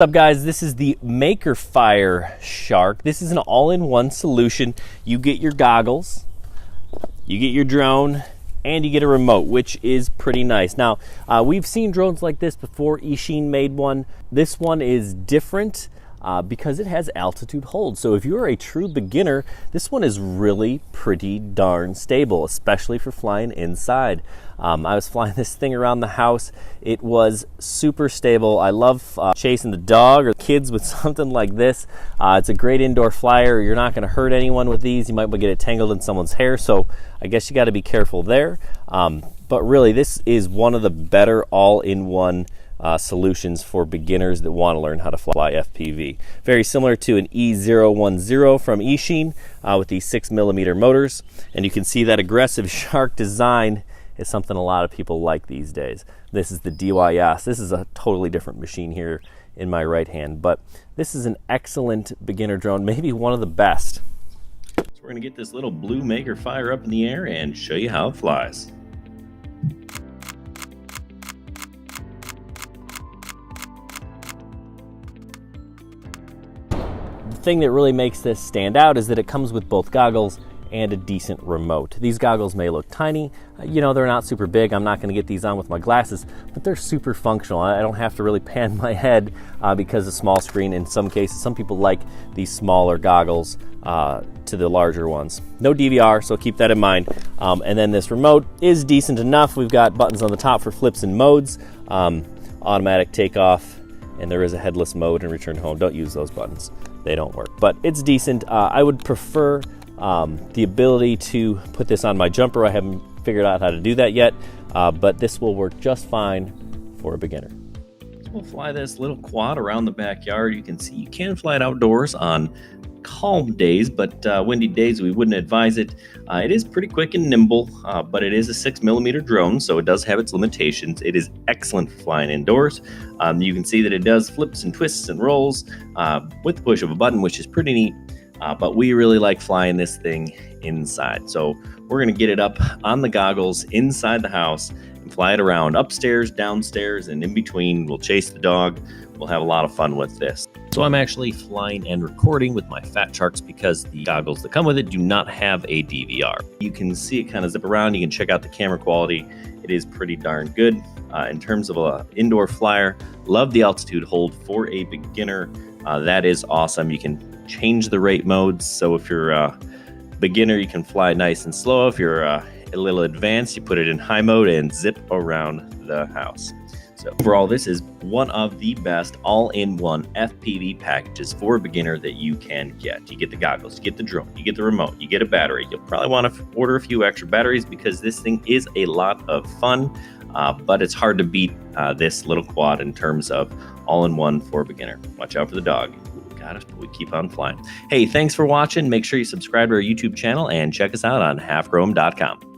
What's up guys, this is the Makerfire Shark. This is an all-in-one solution. You get your goggles, you get your drone, and you get a remote, which is pretty nice. Now, we've seen drones like this before. Eachine made one. This one is different because it has altitude hold. So if you're a true beginner, this one is really pretty darn stable, especially for flying inside. I was flying this thing around the house. It was super stable. I love chasing the dog or kids with something like this. It's a great indoor flyer. You're not going to hurt anyone with these. You might get it tangled in someone's hair, so I guess you got to be careful there. But really, this is one of the better all-in-one solutions for beginners that want to learn how to fly FPV. Very similar to an E010 from Eachine with these 6mm motors. And you can see that aggressive shark design is something a lot of people like these days. This is the DYS. This is a totally different machine here in my right hand, but this is an excellent beginner drone, maybe one of the best. So we're gonna get this little blue Makerfire up in the air and show you how it flies. The thing that really makes this stand out is that it comes with both goggles and a decent remote. These goggles may look tiny, you know, they're not super big. I'm not going to get these on with my glasses, but they're super functional. I don't have to really pan my head because of small screen. In some cases, some people like these smaller goggles to the larger ones. No DVR, so keep that in mind. And then this remote is decent enough. We've got buttons on the top for flips and modes, automatic takeoff, and there is a headless mode and return home. Don't use those buttons. They don't work, but it's decent. I would prefer the ability to put this on my jumper. I haven't figured out how to do that yet, but this will work just fine for a beginner. So we'll fly this little quad around the backyard. You can see you can fly it outdoors on calm days, but windy days we wouldn't advise it. It is pretty quick and nimble, but it is a 6mm drone, so it does have its limitations. It is excellent for flying indoors. You can see that it does flips and twists and rolls with the push of a button, which is pretty neat. But we really like flying this thing inside. So we're going to get it up on the goggles inside the house and fly it around upstairs, downstairs, and in between. We'll chase the dog. We'll have a lot of fun with this. So I'm actually flying and recording with my Fat Sharks because the goggles that come with it do not have a DVR. You can see it kind of zip around. You can check out the camera quality. It is pretty darn good. In terms of an indoor flyer, love the altitude hold for a beginner. That is awesome. You can change the rate modes, so if you're a beginner you can fly nice and slow. If you're a little advanced, you put it in high mode and zip around the house. So overall, this is one of the best all-in-one FPV packages for a beginner that you can get. You get the goggles, you get the drone, you get the remote, you get a battery. You'll probably want to order a few extra batteries because this thing is a lot of fun, but it's hard to beat this little quad in terms of all-in-one for a beginner. Watch out for the dog. Got us, but we keep on flying. Hey, thanks for watching. Make sure you subscribe to our YouTube channel and check us out on halfchrome.com.